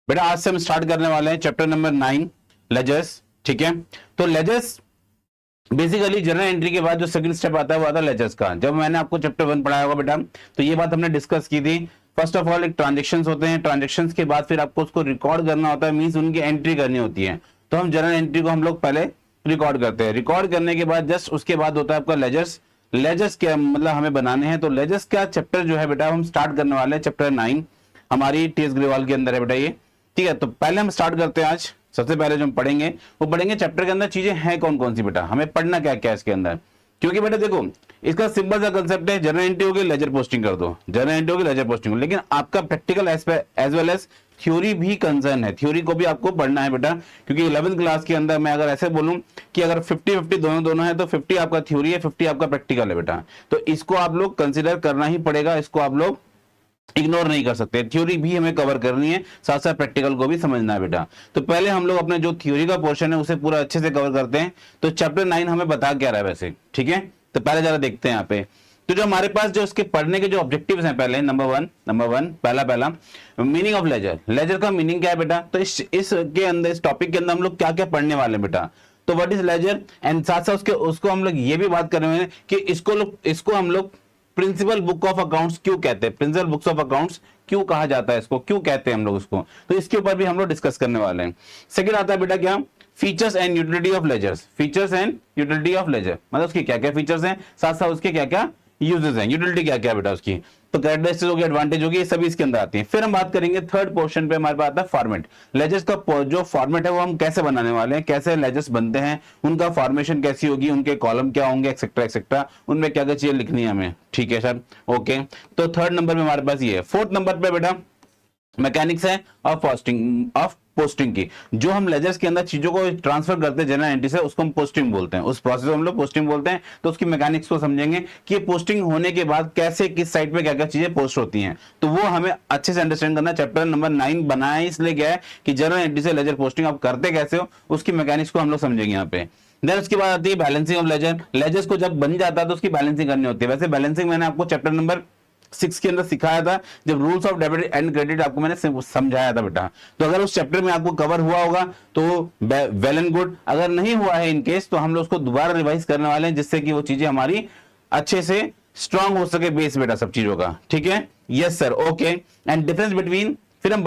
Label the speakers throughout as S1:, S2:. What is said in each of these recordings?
S1: बेटा आज से हम स्टार्ट करने वाले हैं चैप्टर नंबर 9 लेजर्स। ठीक है, तो लेजर्स बेसिकली जनरल एंट्री के बाद जो सेकंड स्टेप आता है वो आता है लेजर्स का। जब मैंने आपको चैप्टर 1 पढ़ाया होगा बेटा, तो ये बात हमने डिस्कस की थी। फर्स्ट ऑफ ऑल एक ट्रांजेक्शंस होते हैं, ट्रांजेक्शंस के बाद फिर आपको उसको रिकॉर्ड करना होता है, मींस उनकी एंट्री करनी होती है। तो हम जनरल एंट्री को हम लोग पहले रिकॉर्ड करते हैं, रिकॉर्ड करने के बाद जस्ट उसके बाद होता है आपका लेजर्स। लेजर्स क्या मतलब हमें बनाने हैं, तो लेजर्स का चैप्टर जो है बेटा हम स्टार्ट करने वाले हैं चैप्टर 9, हमारी टीएस ग्रेवाल के अंदर है बेटा ये। ठीक है, तो पहले हम स्टार्ट करते हैं। आज सबसे पहले जो हम पढ़ेंगे वो पढ़ेंगे चैप्टर के अंदर चीजें हैं कौन कौन सी बेटा, हमें पढ़ना क्या क्या है इसके अंदर। क्योंकि बेटा देखो इसका सिंपल सा कंसेप्ट है, जनरल एंट्री होगी लेजर पोस्टिंग कर दो, जनरल एंट्री होगी लेजर पोस्टिंग, लेकिन आपका practical as well as theory भी कंसर्न है, थ्योरी को भी आपको पढ़ना है बेटा। क्योंकि 11th क्लास के अंदर मैं अगर ऐसे बोलूं कि अगर 50-50 दोनों दोनों है तो 50 आपका थ्योरी है, 50 आपका प्रैक्टिकल है बेटा। तो इसको आप लोग कंसिडर करना ही पड़ेगा, इसको आप लोग इग्नोर नहीं कर सकते। थ्योरी भी हमें कवर करनी है, साथ साथ प्रैक्टिकल को भी समझना है बेटा। तो पहले हम लोग अपने जो थ्योरी का पोर्शन है उसे पूरा अच्छे से कवर करते हैं। तो चैप्टर 9 हमें बता क्या रहा है वैसे, ठीक है। तो पहले जरा देखते हैं यहाँ पे, तो जो हमारे पास जो इसके पढ़ने के जो ऑब्जेक्टिव्स हैं, पहले नंबर वन पहला मीनिंग ऑफ लेजर। लेजर का मीनिंग क्या है बेटा, तो इसके अंदर इस टॉपिक के अंदर हम लोग क्या क्या पढ़ने वाले हैं बेटा। तो व्हाट इज लेजर, एंड साथ साथ उसको हम लोग ये भी बात कर रहे हैं कि इसको हम लोग प्रिंसिपल बुक ऑफ अकाउंट्स क्यों कहते हैं, प्रिंसिपल बुक्स ऑफ अकाउंट्स क्यों कहा जाता है, इसको क्यों कहते हैं हम लोग इसको, तो इसके ऊपर भी हम लोग डिस्कस करने वाले हैं। सेकंड आता है बेटा क्या, features and utility of ledgers. Features and utility of ledger मतलब उसकी क्या क्या फीचर्स हैं, साथ साथ उसके क्या क्या यूजेस हैं, यूटिलिटी क्या क्या बेटा उसकी, तो कैरेक्टरिस्टिक्स होगी, एडवांटेज होगी, ये सभी इसके अंदर आती है। फिर हम बात करेंगे थर्ड पोर्शन पे, हमारे पास आता है फॉर्मेट। लेजर्स का जो फॉर्मेट है वो हम कैसे बनाने वाले हैं, कैसे लेजर्स बनते हैं, उनका फॉर्मेशन कैसी होगी, उनके कॉलम क्या होंगे, एक्सेट्रा एक्सेट्रा, उनमें क्या क्या चीजें लिखनी है हमें। ठीक है सर, ओके। तो थर्ड नंबर पे हमारे पास ये है। फोर्थ नंबर पे बेटा मैकेनिक्स है ऑफ पोस्टिंग की, जो हम लेजर्स के अंदर चीजों को ट्रांसफर करते हैं जनरल एंट्री से, उसको हम पोस्टिंग बोलते हैं, उस प्रोसेस को हम लोग पोस्टिंग बोलते हैं। तो उसकी मैकेनिक्स को समझेंगे कि ये पोस्टिंग होने के बाद कैसे किस साइट पे क्या क्या चीजें पोस्ट होती हैं, तो वो हमें अच्छे से अंडरस्टैंड करना। चैप्टर नंबर 9 बनाया इसलिए गया है कि जनरल एंट्री से लेजर पोस्टिंग आप करते कैसे हो, उसकी मैकेनिक्स को हम लोग समझेंगे यहाँ पे। देन उसके बाद आती है बैलेंसिंग ऑफ लेजर। लेजर्स को जब बन जाता है तो उसकी बैलेंसिंग करनी होती है। वैसे बैलेंसिंग मैंने आपको चैप्टर नंबर 6 के अंदर सिखाया था, जब rules of debit and credit आपको मैंने समझाया था बेटा। तो अगर उस चैप्टर में आपको कवर हुआ होगा तो वेल एंड गुड, अगर नहीं हुआ है इन केस तो हम लोग उसको दोबारा रिवाइज करने वाले हैं, जिससे कि वो चीजें हमारी अच्छे से स्ट्रांग हो सके बेस बेटा सब चीजों का। ठीक है, yes sir, okay. And difference between, फिर हम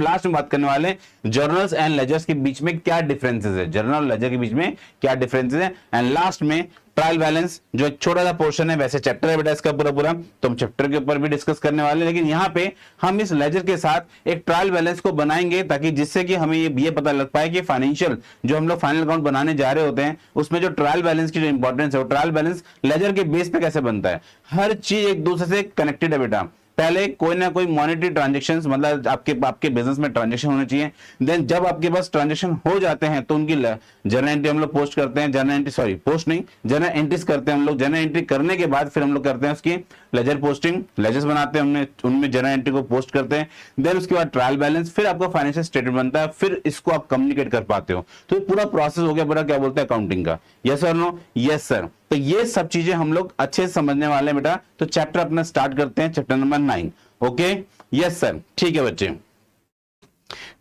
S1: लास्ट में बात करने वाले हैं जर्नल्स एंड लेजर्स के बीच में क्या डिफरेंसेस है, जर्नल और लेजर के बीच में क्या डिफरेंसेस है। एंड लास्ट में ट्रायल बैलेंस, जो एक छोटा सा पोर्शन है, वैसे चैप्टर है बेटा इसका पूरा, तो हम चैप्टर के ऊपर भी डिस्कस करने वाले हैं, लेकिन यहाँ पे हम इस लेजर के साथ एक ट्रायल बैलेंस को बनाएंगे, ताकि जिससे कि हमें ये पता लग पाए कि फाइनेंशियल जो हम लोग फाइनल अकाउंट बनाने जा रहे होते हैं उसमें जो ट्रायल बैलेंस की जो इंपॉर्टेंस है, वो ट्रायल बैलेंस लेजर के बेस पे कैसे बनता है। हर चीज एक दूसरे से कनेक्टेड है बेटा। पहले कोई ना कोई मॉनेटरी ट्रांजैक्शंस, मतलब आपके बिजनेस में ट्रांजैक्शन होने चाहिए। देन जब आपके पास ट्रांजैक्शन हो जाते हैं तो उनकी जर्नल एंट्री हम लोग पोस्ट करते हैं, जर्नल एंट्रीज करते हैं हम लोग। जर्नल एंट्री करने के बाद फिर हम लोग करते हैं उसकी लेजर पोस्टिंग, लेजर्स बनाते हैं हमने, उनमें जर्नल एंट्री को पोस्ट करते हैं। देन उसके बाद ट्रायल बैलेंस, फिर आपका फाइनेंशियल स्टेटमेंट बनता है, फिर इसको आप कम्युनिकेट कर पाते हो। तो पूरा प्रोसेस हो गया पूरा, क्या बोलते हैं, अकाउंटिंग का। यस और नो, यस सर। तो ये सब चीजें हम लोग अच्छे से समझने वाले हैं बेटा। तो चैप्टर अपना स्टार्ट करते हैं, chapter number 9। Okay, yes sir, ठीक है बच्चे।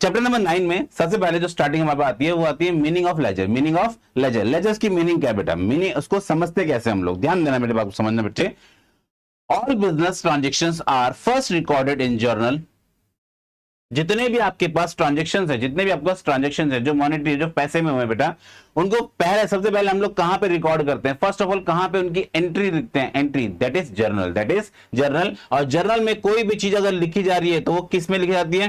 S1: चैप्टर नंबर 9 में सबसे पहले जो स्टार्टिंग हमारे पास आती है वो आती है meaning of ledger. Meaning of ledger, ledgers की मीनिंग क्या है बेटा, मीनिंग उसको समझते कैसे हम लोग, ध्यान देना मेरे बात को समझना बच्चे। All business transactions are first recorded in journal. जितने भी आपके पास ट्रांजेक्शंस है, जितने भी आपके पास ट्रांजेक्शंस है जो मॉनेटरी, जो पैसे में हुए बेटा, उनको सबसे पहले हम लोग कहां पे रिकॉर्ड करते हैं, फर्स्ट ऑफ ऑल कहां पे उनकी एंट्री लिखते हैं, एंट्री, दैट इज जर्नल। और जर्नल में कोई भी चीज अगर लिखी जा रही है तो वो किस में लिखी जाती है,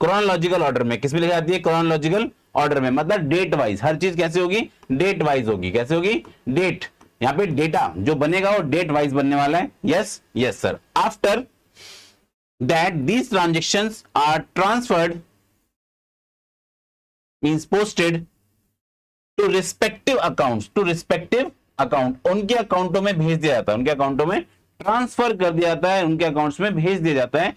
S1: क्रोनोलॉजिकल ऑर्डर में। किस में लिखी जाती है, क्रोनोलॉजिकल ऑर्डर में, मतलब डेट वाइज। हर चीज कैसे होगी, डेट वाइज होगी। कैसे होगी, डेट, यहाँ पे डेटा जो बनेगा वो डेट वाइज बनने वाला है। Yes, yes sir. After that these transactions are transferred, means posted to respective accounts, उनके अकाउंटों में भेज दिया जाता है, उनके अकाउंटों में ट्रांसफर कर दिया जाता है, उनके अकाउंट्स में भेज दिया जाता है।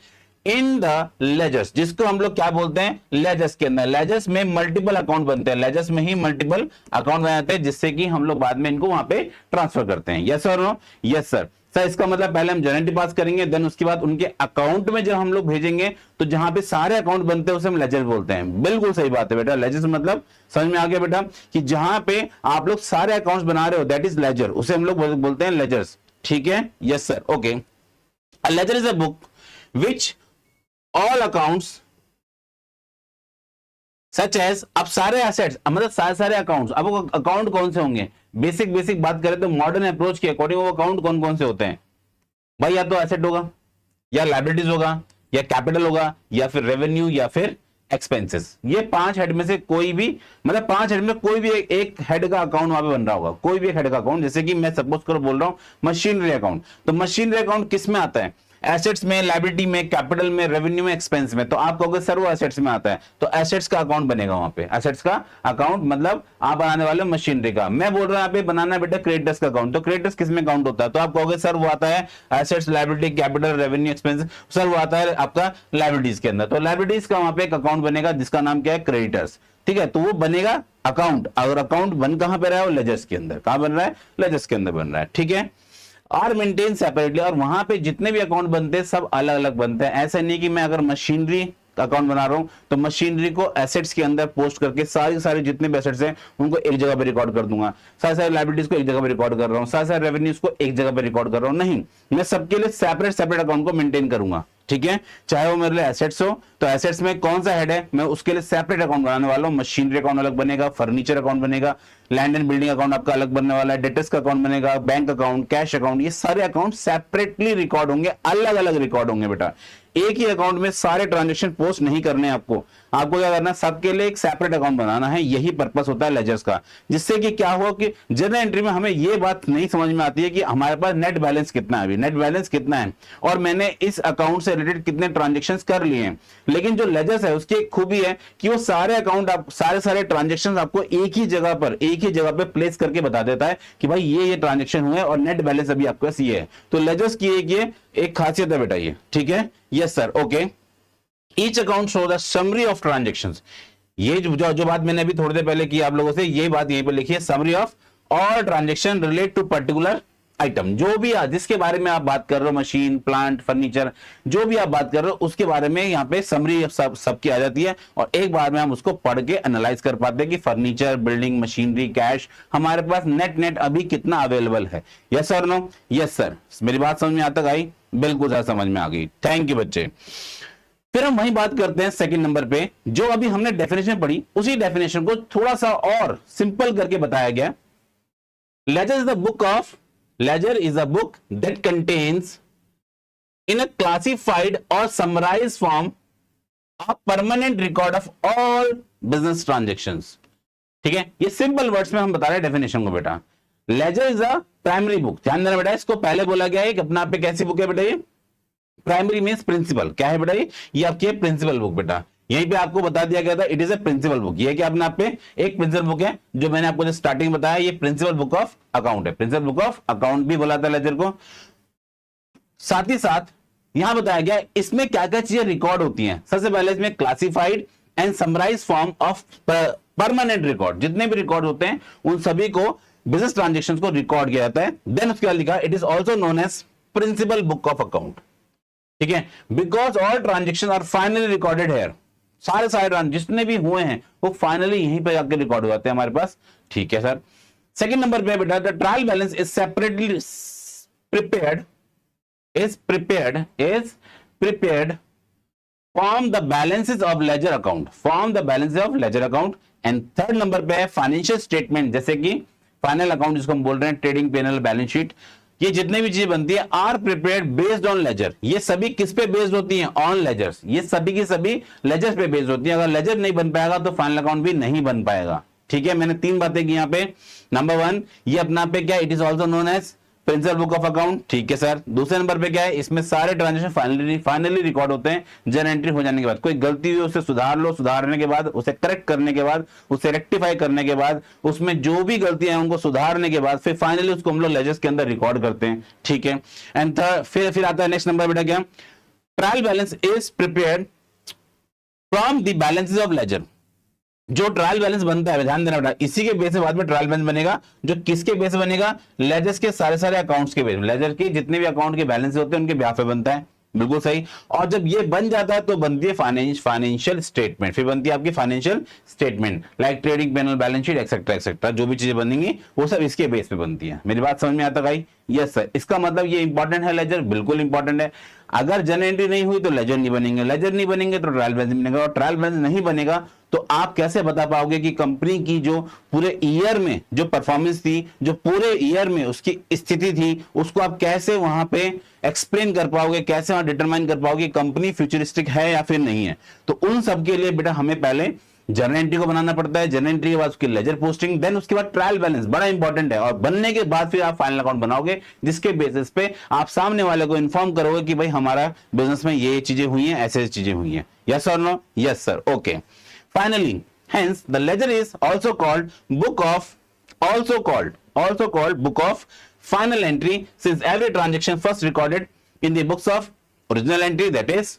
S1: इन द लेजर्स, जिसको हम लोग क्या बोलते हैं, लेजर्स के अंदर, लेजर्स में मल्टीपल अकाउंट बनते हैं, लेजर्स में ही मल्टीपल अकाउंट बन जाते हैं, जिससे कि हम लोग बाद में इनको वहां पे ट्रांसफर करते हैं। यस और नो, यस सर। सर इसका मतलब पहले हम जर्नल एंट्री पास करेंगे, देन उसके बाद उनके अकाउंट में जब हम लोग भेजेंगे तो जहां पे सारे अकाउंट बनते हैं उसे हम लेजर बोलते हैं। बिल्कुल सही बात है बेटा, लेजर मतलब समझ में आ गया बेटा कि जहां पे आप लोग सारे अकाउंट्स बना रहे हो दैट इज लेजर, उसे हम लोग बोलते हैं लेजर्स। ठीक है, yes sir, okay. A ledger is a book which all accounts such as, अब सारे एसेट्स मतलब सारे अकाउंट्स, अब अकाउंट कौन से होंगे, बेसिक बात करें तो मॉडर्न अप्रोच के अकॉर्डिंग वो अकाउंट कौन कौन से होते हैं भाई, या तो एसेट होगा या लायबिलिटीज होगा या कैपिटल होगा या फिर रेवेन्यू या फिर एक्सपेंसेस। ये 5 हेड में से कोई भी, मतलब 5 हेड में कोई भी एक हेड का अकाउंट वहां पे बन रहा होगा, कोई भी एक हेड का अकाउंट। जैसे कि मैं सपोज करो बोल रहा हूं मशीनरी अकाउंट, तो मशीनरी अकाउंट किस में आता है, एसेट्स में, लायबिलिटी में, कैपिटल में, रेवेन्यू में, एक्सपेंस में। तो आप कहोगे सर वो एसेट्स में आता है, तो एसेट्स का अकाउंट बनेगा वहां पे, एसेट्स का अकाउंट मतलब आप बनाने वाले मशीनरी का। मैं बोल रहा हूं यहाँ पे बनाना बेटा क्रेडिटर्स का अकाउंट, तो क्रेडिटर्स किस में अकाउंट होता है, तो आप कहोगे सर वो आता है assets, liability, capital, revenue, expense, sir वो आता है आपका लायबिलिटीज के अंदर। तो लायबिलिटीज का वहां पे एक अकाउंट बनेगा जिसका नाम क्या है, क्रेडिटर्स। ठीक है, तो वो बनेगा अकाउंट, और अकाउंट बन कहां पे रहा है, लेजर्स के अंदर। कहां बन रहा है, लेजर्स के अंदर बन रहा है। ठीक है, आर मेंटेन सेपरेटली, और वहां पे जितने भी अकाउंट बनते हैं सब अलग अलग बनते हैं। ऐसा नहीं कि मैं अगर मशीनरी अकाउंट बना रहा हूं तो मशीनरी को एसेट्स के अंदर पोस्ट करके सारी जितने भी एसेट्स हैं उनको एक जगह पे रिकॉर्ड कर दूंगा, सारे लायबिलिटीज को एक जगह पे रिकॉर्ड कर रहा हूं, सारे रेवेन्यूज को एक जगह पे रिकॉर्ड कर रहा हूं। नहीं, मैं सबके लिए सेपरेट अकाउंट को मेंटेन करूंगा। ठीक है, चाहे वो मेरे लिए एसेट्स हो तो एसेट्स में कौन सा हेड है मैं उसके लिए सेपरेट अकाउंट बनाने वाला हूं। मशीनरी अकाउंट अलग बनेगा, फर्नीचर अकाउंट बनेगा, लैंड एंड बिल्डिंग अकाउंट आपका अलग बनने वाला है, डेटर्स का अकाउंट बनेगा, बैंक अकाउंट, कैश अकाउंट, ये सारे अकाउंट सेपरेटली रिकॉर्ड होंगे, अलग अलग रिकॉर्ड होंगे बेटा। एक ही अकाउंट में सारे ट्रांजेक्शन पोस्ट नहीं करने आपको क्या करना है, सबके लिए एक सेपरेट अकाउंट बनाना है। यही पर्पस होता है लेजर्स का, जिससे कि क्या हो कि जर्नल एंट्री में हमें यह बात नहीं समझ में आती है कि हमारे पास नेट बैलेंस कितना है, अभी नेट बैलेंस कितना है और मैंने इस अकाउंट से रिलेटेड कितने ट्रांजेक्शंस कर लिए हैं। लेकिन जो लेजर्स है उसकी एक खूबी है कि वो सारे अकाउंट आप सारे ट्रांजेक्शंस आपको एक ही जगह पे प्लेस करके बता देता है कि भाई ये ट्रांजेक्शन हुए और नेट बैलेंस अभी आपके पास ये है। तो लेजर्स की एक खासियत है बेटा ये। ठीक है, yes sir, okay. Each account show the summary of transactions, ये जो बात मैंने अभी थोड़ी देर पहले की आप लोगों से, ये बात यहीं पर लिखी है, summary of all transaction relate to particular item. जो भी जिसके बारे में आप बात कर रहे हो, मशीन, प्लांट, फर्नीचर, जो भी आप बात कर रहे हो उसके बारे में यहाँ पे समरी सबकी आ जाती है और एक बार में हम उसको पढ़ के एनालाइज कर पाते हैं कि फर्नीचर, बिल्डिंग, मशीनरी, कैश हमारे पास नेट अभी कितना अवेलेबल है। Yes sir, no, yes sir, मेरी बात समझ में आता गई, बिल्कुल सर समझ में आ गई, थैंक यू बच्चे। फिर हम वही बात करते हैं सेकंड नंबर पे, जो अभी हमने डेफिनेशन पढ़ी उसी डेफिनेशन को थोड़ा सा और सिंपल करके बताया गया। Ledger is a book that contains in a classified or summarized form a permanent record of all business transactions। ठीक है, ये सिंपल वर्ड्स में हम बता रहे हैं डेफिनेशन को बेटा। Ledger is a primary book, ध्यान देना बेटा, इसको पहले बोला गया है कि अपना आप पे कैसी बुक है बेटा, ये प्राइमरी मींस प्रिंसिपल। क्या है बेटा ये आपकी प्रिंसिपल बुक बेटा। यहीं पे आपको बता दिया गया था it is a principal book. ये कि अपने आप पे एक प्रिंसिपल बुक है, जो मैंने आपको स्टार्टिंग बताया, ये प्रिंसिपल बुक ऑफ अकाउंट है। प्रिंसिपल बुक ऑफ अकाउंट भी बोला था लेजर को। साथ ही साथ यहां बताया गया इसमें क्या क्या चीजें रिकॉर्ड होती हैं। सबसे पहले इसमें classified and summarise form of permanent record, जितने भी रिकॉर्ड होते हैं उन सभी को बिजनेस ट्रांजेक्शन को रिकॉर्ड किया जाता है। देन उसके बाद लिखा it is also known as principal book of account. ठीक है, because all transaction are finally recorded here, सारे जितने भी हुए हैं वो फाइनली यहीं पे जाकर रिकॉर्ड हो जाते हैं हमारे पास। ठीक है सर, सेकंड नंबर पे बेटा the trial balance is separately prepared from the balances of ledger account and third number पे है फाइनेंशियल स्टेटमेंट, जैसे कि फाइनल अकाउंट जिसको हम बोल रहे हैं, ट्रेडिंग, पेनल, बैलेंस शीट, ये जितने भी चीजें बनती है are prepared based on ledger. ये सभी किस पे बेस्ड होती हैं, ऑन लेजर्स। ये सभी की सभी लेजर्स पे बेस्ड होती है। अगर लेजर नहीं बन पाएगा तो फाइनल अकाउंट भी नहीं बन पाएगा। ठीक है, मैंने 3 बातें की यहाँ पे। नंबर 1 ये अपना पे क्या, it is also known as principal book of account. ठीक है सर। दूसरे नंबर पे क्या है, इसमें सारे ट्रांजेक्शन फाइनली रिकॉर्ड होते हैं जर्नल एंट्री हो जाने के बाद। कोई गलती हुई उसे सुधार लो, सुधारने के बाद उसे करेक्ट करने के बाद, उसे रेक्टिफाई करने के बाद, उसमें जो भी गलतियां हैं उनको सुधारने के बाद फिर फाइनली उसको हम लोग लेजर्स के अंदर रिकॉर्ड करते हैं। ठीक है, एंड फिर आता है नेक्स्ट नंबर बेटा क्या, trial balance is prepared from the balances of ledger. जो ट्रायल बैलेंस बनता है, ध्यान देना बेटा, इसी के बेस पे बाद में ट्रायल बैलेंस बनेगा, जो किसके बेस पे बनेगा, लेजर्स के सारे सारे अकाउंट्स के बेस, लेजर के जितने भी अकाउंट के बैलेंस होते हैं उनके ब्याह पे बनता है, बिल्कुल सही। और जब ये बन जाता है तो बनती है फाइनेंशियल स्टेटमेंट, फिर बनती है आपकी financial statement like trading panel, balance sheet etcetera etcetera, जो भी चीजें बनेंगी वो सब इसके बेस पे बनती है। मेरी बात समझ में आता भाई? Yes sir. इसका मतलब ये इंपॉर्टेंट है, लेजर बिल्कुल इंपॉर्टेंट है। अगर जर्नल एंट्री नहीं हुई तो लेजर नहीं बनेंगे, लेजर नहीं बनेंगे तो ट्रायल बैलेंस नहीं बनेगा, और ट्रायल बैलेंस नहीं बनेगा तो आप कैसे बता पाओगे कि कंपनी की जो पूरे ईयर में जो परफॉर्मेंस थी, जो पूरे ईयर में उसकी स्थिति थी, उसको आप कैसे वहां पे एक्सप्लेन कर पाओगे, कैसे वहां डिटरमाइन कर पाओगे कंपनी फ्यूचरिस्टिक है या फिर नहीं है। तो उन सब के लिए बेटा हमें पहले जर्नल एंट्री को बनाना पड़ता है, जर्नल एंट्री के बाद उसकी लेजर पोस्टिंग, देन उसके बाद ट्रायल बैलेंस, बड़ा इंपॉर्टेंट है। और बनने के बाद फिर आप फाइनल अकाउंट बनाओगे, जिसके बेसिस पे आप सामने वाले को इन्फॉर्म करोगे कि भाई हमारा बिजनेस में ये चीजें हुई हैं, ऐसे चीजें हुई हैं। यस और no? Yes sir. Okay. Finally, hence the ledger is also called book of final entry, since every transaction first recorded in the books of original entry, that is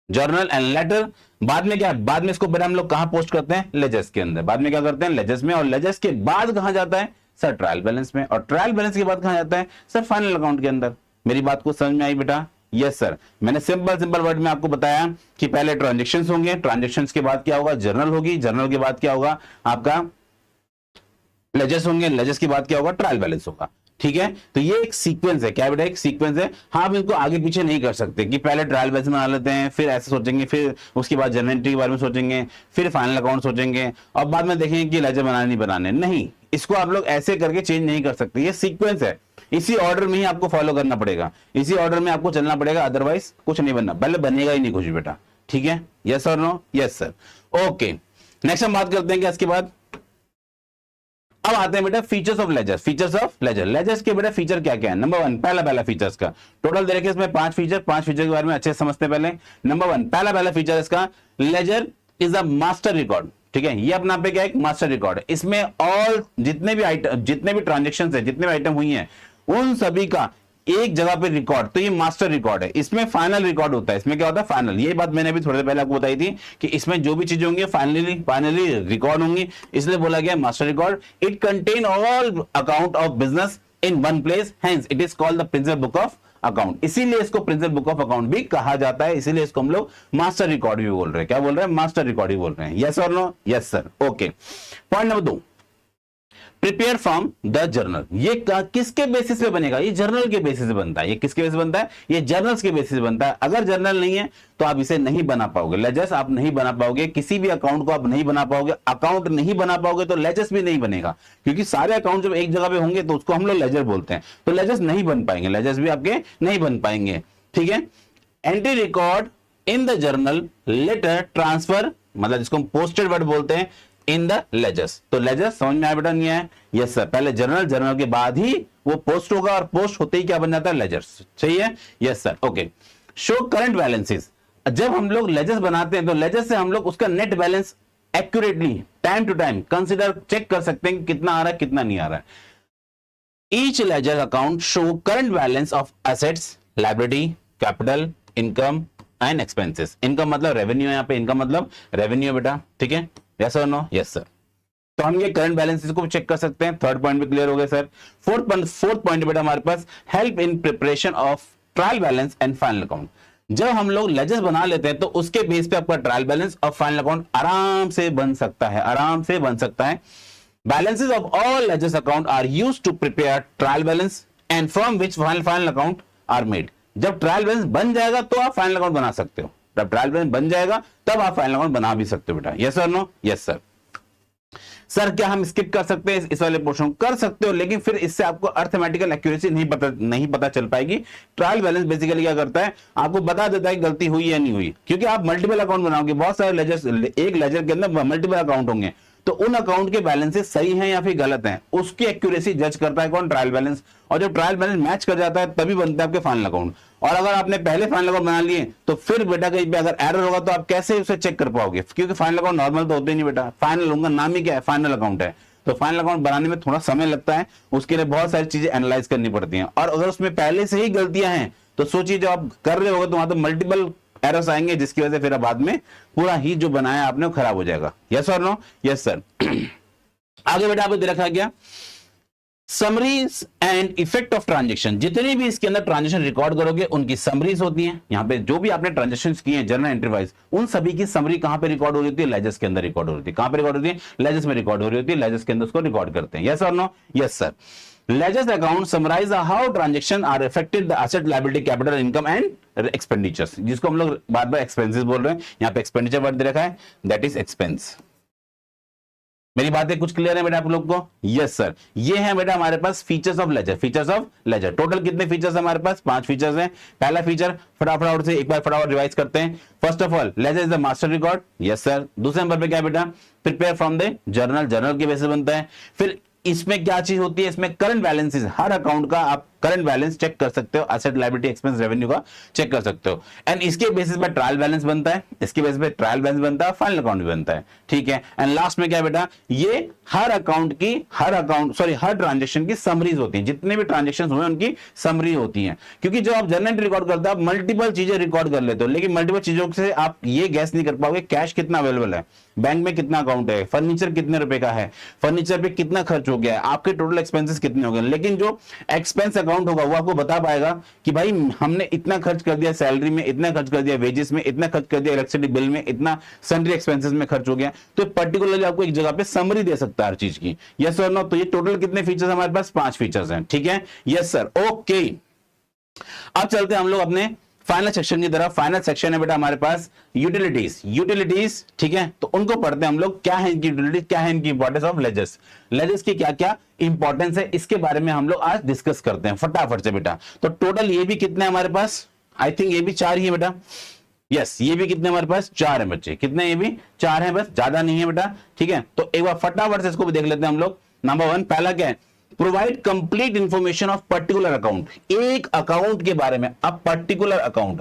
S1: journal, and later बाद में क्या, बाद में इसको हम लोग कहां post करते हैं, लेजर्स के अंदर। बाद में क्या करते हैं, लेजर्स में, और लेजर्स के बाद कहां जाता है सर, ट्रायल बैलेंस में, और ट्रायल बैलेंस के बाद कहां जाता है सर, फाइनल अकाउंट के अंदर। मेरी बात को समझ में आई बेटा? Yes sir. मैंने सिंपल वर्ड में आपको बताया कि पहले ट्रांजैक्शंस होंगे, ट्रांजैक्शंस के बाद क्या होगा, जर्नल होगी, जर्नल के बाद क्या होगा आपका लेजर्स होंगे, लेजर्स के बाद क्या होगा, ट्रायल बैलेंस होगा। ठीक है, तो ये एक सीक्वेंस है। क्या बेटा? एक सीक्वेंस है। हाँ, हम इनको आगे पीछे नहीं कर सकते कि पहले ट्रायल बैलेंस बना लेते हैं, फिर ऐसे सोचेंगे, फिर उसके बाद जर्नल एंट्री के बारे में सोचेंगे, फिर फाइनल अकाउंट सोचेंगे, और बाद में देखेंगे कि लेजर बनाने नहीं बनाने। नहीं, इसको आप लोग ऐसे करके चेंज नहीं कर सकते। ये सीक्वेंस है, इसी ऑर्डर में ही आपको फॉलो करना पड़ेगा, इसी ऑर्डर में आपको चलना पड़ेगा, अदरवाइज कुछ नहीं बनना, पहले बनेगा ही नहीं कुछ बेटा। ठीक है? यस और no? Yes sir. Okay, next हम बात करते हैं कि इसके बाद अब आते हैं बेटा features of ledger. Features of ledger, ledgers के बेटा फीचर क्या क्या है? नंबर वन, पहला फीचर्स का टोटल देखिए इसमें 5 फीचर के बारे में अच्छे से समझते हैं पहले। नंबर वन, पहला फीचर इसका, ledger is a master record. ठीक है, ये अपना पे क्या है, एक मास्टर रिकॉर्ड है। इसमें ऑल जितने भी आइटम, जितने भी ट्रांजेक्शन है, जितने भी आइटम हुई हैं, उन सभी का एक जगह पे रिकॉर्ड, तो ये मास्टर रिकॉर्ड है। इसमें फाइनल रिकॉर्ड होता है। इसमें क्या होता है, फाइनल। ये बात मैंने अभी थोड़ी देर पहले आपको बताई थी कि इसमें जो भी चीजें होंगी फाइनली रिकॉर्ड होंगी, इसलिए बोला गया master record. It contain all account of business in one place, hence it is called the principal book of account. इसीलिए इसको प्रिंसिपल बुक ऑफ अकाउंट भी कहा जाता है, इसीलिए इसको हम लोग मास्टर रिकॉर्ड भी बोल रहे हैं। क्या बोल रहे हैं? मास्टर रिकॉर्ड ही बोल रहे हैं। यस और no? Yes sir. Okay, point number 2, prepare from the journal. ये किसके बेसिस पे बनेगा? ये जर्नल के बेसिस पे बनता है। ये किसके बेसिस पे बनता है? ये जर्नल्स के बेसिस पे बनता है। अगर जर्नल नहीं है तो आप इसे नहीं बना पाओगे, लेजर्स आप नहीं बना पाओगे, किसी भी अकाउंट को आप नहीं बना पाओगे। अकाउंट नहीं बना पाओगे तो लेजर्स भी नहीं बनेगा, क्योंकि सारे अकाउंट जब एक जगह पे होंगे तो उसको हम लोग लेजर बोलते हैं। तो लेजर्स नहीं बन पाएंगे, लेजर्स भी आपके नहीं बन पाएंगे। ठीक है, entry record in the journal, later transfer, मतलब जिसको हम पोस्टेड वर्ड बोलते हैं, इन द लेजर्स। तो लेजर्स समझ में आया बेटा? नहीं है? Yes sir. पहले जर्नल, जर्नल के बाद ही वो पोस्ट होगा, और पोस्ट होते ही क्या बन जाता है? लेजर्स। सही है? Yes sir. Okay, show current balances. जब हम लोग लेजर्स बनाते हैं तो लेजर से हम लोग उसका net balance accurately time to time consider check कर सकते हैं कि कितना आ रहा है, कितना नहीं आ रहा है। Each ledger account show current balance of assets, liability, capital, income and expenses. Income मतलब रेवेन्यू है, यहाँ पे इनकम मतलब रेवेन्यू है बेटा। ठीक है? यस और नो? Yes sir. तो हम ये करंट बैलेंसेस को चेक कर सकते हैं। थर्ड पॉइंट भी क्लियर हो गया सर। फोर्थ पॉइंट बेटा हमारे पास, help in preparation of trial balance and final account. जब हम लोग लेजर्स बना लेते हैं तो उसके बेस पे आपका ट्रायल बैलेंस और फाइनल अकाउंट आराम से बन सकता है, आराम से बन सकता है। Balances of all ledgers account are used to prepare trial balance and from which final account are made. जब ट्रायल बैलेंस बन जाएगा तो आप फाइनल अकाउंट बना सकते हो, जब ट्रायल बैलेंस बन जाएगा तब आप फाइनल अकाउंट बना भी सकते हो बेटा। यस और नो? Yes sir. सर क्या हम स्किप कर सकते हैं इस वाले पोर्शन? कर सकते हो, लेकिन फिर इससे आपको अर्थमेटिकल एक्यूरेसी नहीं पता चल पाएगी। ट्रायल बैलेंस बेसिकली क्या करता है, आपको बता देता है गलती हुई या नहीं हुई, क्योंकि आप मल्टीपल अकाउंट बनाओगे, बहुत सारे लेजर्स, एक लेजर के अंदर मल्टीपल अकाउंट होंगे, तो उन अकाउंट के बैलेंसेस सही हैं या फिर गलत हैं, उसकी एक्यूरेसी जज करता है कौन? Trial balance. और जब ट्रायल बैलेंस मैच कर जाता है तभी बनता है आपके फाइनल अकाउंट। और अगर आपने पहले फाइनल अकाउंट बना लिए तो फिर बेटा कहीं पे अगर एरर होगा तो आप कैसे उसे चेक कर पाओगे, क्योंकि फाइनल अकाउंट नॉर्मल तो होते नहीं बेटा, फाइनल होगा, नाम ही क्या है, फाइनल अकाउंट है। तो फाइनल अकाउंट बनाने में थोड़ा समय लगता है, उसके लिए बहुत सारी चीजें एनालाइज करनी पड़ती हैं। और अगर उसमें पहले से ही गलतियां हैं तो सोचिए जब आप कर रहे होगे तो वहां तो मल्टीपल एरर्स आएंगे जिसकी वजह से फिर बाद में पूरा ही जो बनाया आपने वो खराब हो जाएगा। यस और नो? Yes sir. आगे बेटा आपको दे रखा गया summaries and effect of transaction. जितने भी इसके अंदर ट्रांजेक्शन रिकॉर्ड करोगे उनकी समरीज होती हैं। यहां पे जो भी आपने ट्रांजेक्शन किए हैं जर्नल एंट्री वाइज, उन सभी की समरी कहां पे रिकॉर्ड हो रही होती है? लेजर्स के अंदर रिकॉर्ड हो रही है। कहां पे रिकॉर्ड होती है? लेजर्स में रिकॉर्ड हो रही होती है। लेजर्स के अंदर उसको रिकॉर्ड करते हैं। यस और no? Yes sir. Ledgers account summarize how transaction are affected the asset liability capital income and expenditures, जिसको हम लोग बार बार एक्सपेंसेस बोल रहे हैं। यहां पे एक्सपेंडिचर वर्ड दे रखा है, दैट इज एक्सपेंस। मेरी बातें कुछ क्लियर है बेटा आप लोग को? Yes sir. ये है बेटा हमारे पास features of ledger. Features of ledger total कितने फीचर्स है हमारे पास? 5 फीचर्स हैं। पहला फीचर फटाफट से एक बार फटाफट रिवाइज करते हैं। First of all ledger is the master record. Yes sir. दूसरे नंबर पे क्या है बेटा? Prepare from the journal. Journal के बेसिस बनता है। फिर इसमें क्या चीज होती है? इसमें करंट बैलेंसेस, हर अकाउंट का आप करंट बैलेंस चेक कर सकते हो, एसेट लायबिलिटी एक्सपेंस रेवेन्यू का चेक कर सकते हो। एंड इसके बेसिस पे ट्रायल बैलेंस बनता है, इसके बेसिस पे ट्रायल बैलेंस बनता है, फाइनल अकाउंट भी बनता है। ठीक है। एंड लास्ट में क्या है बेटा? ये हर अकाउंट की हर ट्रांजेक्शन की समरीज होती हैं। जितने भी ट्रांजेक्शन हुए उनकी समरी होती हैं। क्योंकि जब आप जर्नल रिकॉर्ड करते हो आप मल्टीपल चीजें रिकॉर्ड कर लेते हो, लेकिन मल्टीपल चीजों से आप ये गैस नहीं कर पाओगे कैश कितना अवेलेबल है, बैंक में कितना अकाउंट है, फर्नीचर कितने रुपए का है, फर्नीचर पे कितना खर्च हो गया है, आपके टोटल एक्सपेंसेस कितने हो गए। लेकिन जो एक्सपेंस अकाउंट होगा वो आपको बता पाएगा कि भाई हमने इतना खर्च कर दिया सैलरी में, इतना खर्च कर दिया वेजेस में, इतना खर्च कर दिया इलेक्ट्रिसिटी बिल में, इतना सन्ड्री एक्सपेंसेस में खर्च हो गया। तो पर्टिकुलरली आपको एक जगह पे समरी दे सकता है हर चीज की। यस और नो? तो ये टोटल कितने फीचर्स हमारे पास? 5 फीचर्स हैं। ठीक है। Yes sir. ओके, अब चलते हैं हम लोग अपने फाइनल सेक्शन की तरफ। फाइनल सेक्शन है बेटा हमारे पास यूटिलिटीज। यूटिलिटीज ठीक है, तो उनको पढ़ते हैं हम लोग। क्या है इनकी यूटिलिटीज, क्या है इनकी इंपॉर्टेंस ऑफ लेजर्स, लेजर्स की क्या क्या इंपॉर्टेंस है, इसके बारे में हम लोग आज डिस्कस करते हैं फटाफट से बेटा। तो टोटल ये भी कितने हमारे पास? आई थिंक ये भी 4 ही है बेटा। यस, ये भी कितने हमारे पास? 4 है बच्चे। कितने? ये भी 4 है, बस ज्यादा नहीं है बेटा। ठीक है, तो एक बार फटाफट से इसको भी देख लेते हैं हम लोग। नंबर 1 पहला क्या है? Provide complete information of particular account. एक अकाउंट के बारे में, अब पर्टिकुलर अकाउंट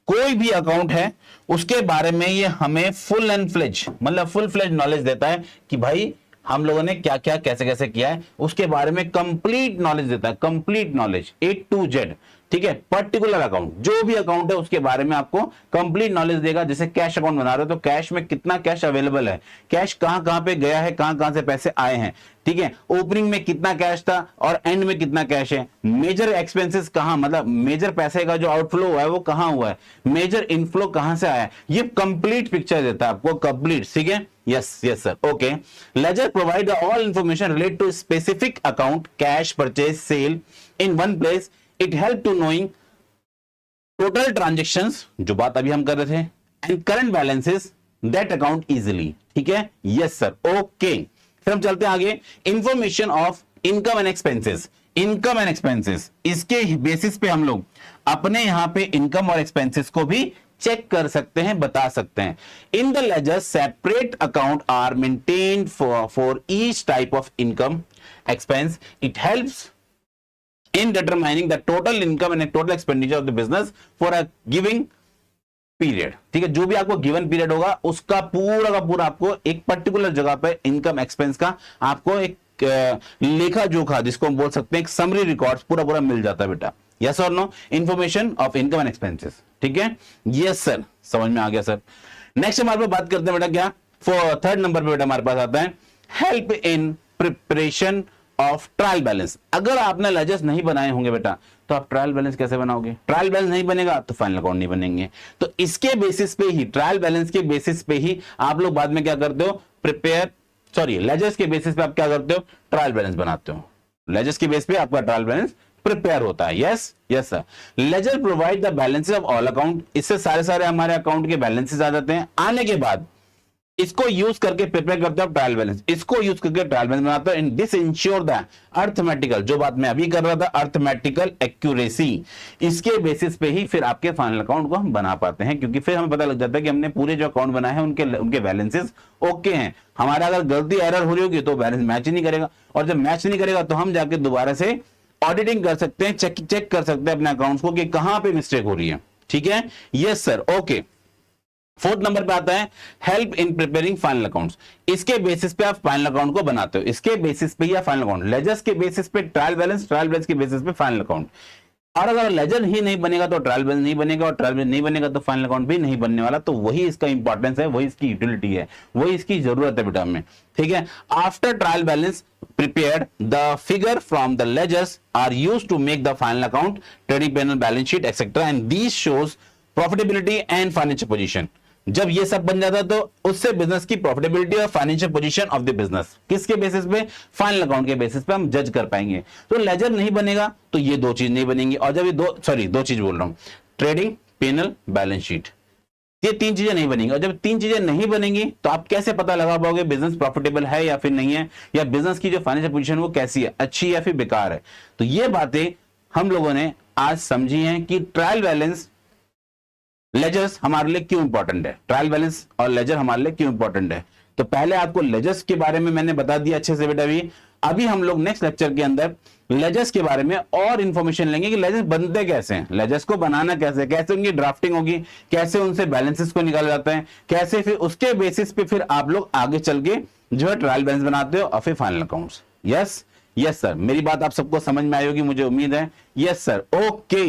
S1: कोई भी अकाउंट है उसके बारे में ये हमें फुल एंड फ्लेज, मतलब फुल फ्लेज नॉलेज देता है कि भाई हम लोगों ने क्या क्या कैसे कैसे किया है, उसके बारे में कंप्लीट नॉलेज देता है। Complete knowledge A to Z। ठीक है, पर्टिकुलर अकाउंट जो भी अकाउंट है उसके बारे में आपको कंप्लीट नॉलेज देगा। जैसे कैश अकाउंट बना रहे हो तो कैश में कितना कैश अवेलेबल है, कैश कहां कहां पे गया है, कहां कहां से पैसे आए हैं। ठीक है, ओपनिंग में कितना कैश था और एंड में कितना कैश है। मेजर एक्सपेंसेस कहां, मतलब मेजर पैसे का जो आउटफ्लो हुआ है वो कहां हुआ है, मेजर इनफ्लो कहां से आया है, ये कंप्लीट पिक्चर देता है आपको, कंप्लीट। ठीक है। Yes yes sir. Okay, ledger provide all information related to specific account, cash, purchase, sale in one place. It help to knowing total transactions, जो बात अभी हम कर रहे थे, and current balances that account easily. ठीक है। Yes sir. ओके, फिर हम चलते हैं आगे। Information of income and expenses. Income and expenses, इसके बेसिस पे हम लोग अपने यहां पे इनकम और एक्सपेंसेस को भी चेक कर सकते हैं, बता सकते हैं। In the ledger separate account are maintained for each type of income expense. It helps in determining the total income and total expenditure of the business for a given period। ठीक है, जो भी आपको गिवन पीरियड होगा उसका पूरा का पूरा आपको एक पर्टिकुलर जगह पे इनकम एक्सपेंस का आपको एक लेखा जोखा, जिसको हम बोल सकते हैं एक समरी रिकॉर्ड्स पूरा पूरा मिल जाता है बेटा। यस और no? Information of income and expenses. ठीक है। यस सर, समझ में आ गया सर। नेक्स्ट हमारे पास बात करते हैं बेटा क्या, फॉर थर्ड नंबर पे बेटा हमारे पास आता है help in preparation of trial balance. अगर आपने लेजर्स नहीं बनाए होंगे बेटा तो आप ट्रायल बैलेंस कैसे बनाओगे? ट्रायल बैलेंस नहीं बनेगा तो फाइनल अकाउंट नहीं बनेंगे। तो इसके बेसिस पे ही, ट्रायल बैलेंस के बेसिस पे ही आप लोग बाद में क्या करते हो, लेजर्स के बेसिस पे आप क्या करते हो, ट्रायल बैलेंस बनाते हो। लेजर्स के बेस पे आपका ट्रायल बैलेंस प्रिपेयर होता है। Yes yes sir. Ledger provide the balances of all account. इससे सारे हमारे अकाउंट के बैलेंसेस आ जाते हैं। आने के बाद इसको यूज करके प्रिपेयर करते हो ट्रायल बैलेंस, इसको यूज करके ट्रायल बैलेंस बनाते हो। In this ensure the arithmetical, जो बात मैं अभी कर रहा था, अर्थमेटिकल एक्यूरेसी, इसके बेसिस पे ही फिर आपके फाइनल अकाउंट को हम बना पाते हैं। क्योंकि फिर हमें पता लग जाता है कि हमने पूरे जो अकाउंट बनाए हैं उनके बैलेंसेस ओके हैं। हमारा अगर गलती एरर हो रही होगी तो बैलेंस मैच ही नहीं करेगा, और जब मैच नहीं करेगा तो हम जाके दोबारा से ऑडिटिंग कर सकते हैं, चेक कर सकते हैं अपने अकाउंट्स को कि कहां पे मिस्टेक हो रही है। ठीक है। Yes sir. Okay, fourth number पे आता है help in preparing final accounts. इसके बेसिस पे आप फाइनल अकाउंट को बनाते हो, इसके बेसिस पे या फाइनल अकाउंट, लेजर्स के बेसिस पे ट्रायल बैलेंस के बेसिस पे फाइनल अकाउंट। और अगर लेजर ही नहीं बनेगा तो ट्रायल बैलेंस नहीं बनेगा, और ट्रायल बैलेंस नहीं बनेगा तो फाइनल अकाउंट भी नहीं बनने वाला। तो वही इसका इंपॉर्टेंस है, वही इसकी यूटिलिटी है, वही इसकी जरूरत है बेटा में, ठीक है। After trial balance prepared, the figure from the ledgers are used to make the final account, trading panel, balance sheet, etc. and these shows profitability and financial position. जब ये सब बन जाता तो उससे बिजनेस की प्रॉफिटेबिलिटी और financial position of the business किसके बेसिस पे, फाइनल अकाउंट के बेसिस पे हम जज कर पाएंगे। तो लेजर नहीं बनेगा तो ये दो चीज नहीं बनेंगी, और जब ये दो चीज बोल रहा हूं, ट्रेडिंग, पेनल, बैलेंस शीट, ये तीन चीजें नहीं बनेंगी। और जब तीन चीजें नहीं बनेंगी तो आप कैसे पता लगा पाओगे बिजनेस प्रॉफिटेबल है या फिर नहीं है, या बिजनेस की जो फाइनेंशियल पोजीशन वो कैसी है, अच्छी या फिर बेकार है। तो ये बातें हम लोगों ने आज समझी हैं कि ट्रायल बैलेंस, लेजर्स हमारे लिए क्यों इंपॉर्टेंट है, ट्रायल बैलेंस और लेजर हमारे लिए क्यों इंपॉर्टेंट है। तो पहले आपको लेजर्स के बारे में मैंने बता दिया अच्छे से बेटा भी। अभी हम लोग नेक्स्ट लेक्चर के अंदर लेजर्स के बारे में और इंफॉर्मेशन लेंगे कि लेजर्स बनते कैसे हैं, लेजर्स को बनाना कैसे, कैसे उनकी ड्राफ्टिंग होगी, कैसे उनसे बैलेंसेस को निकाला जाता है, कैसे फिर उसके बेसिस पे फिर आप लोग आगे चल के जो है ट्रायल बैलेंस बनाते हो और फिर फाइनल अकाउंट्स। यस सर, मेरी बात आप सबको समझ में आई होगी मुझे उम्मीद है। Yes sir, okay.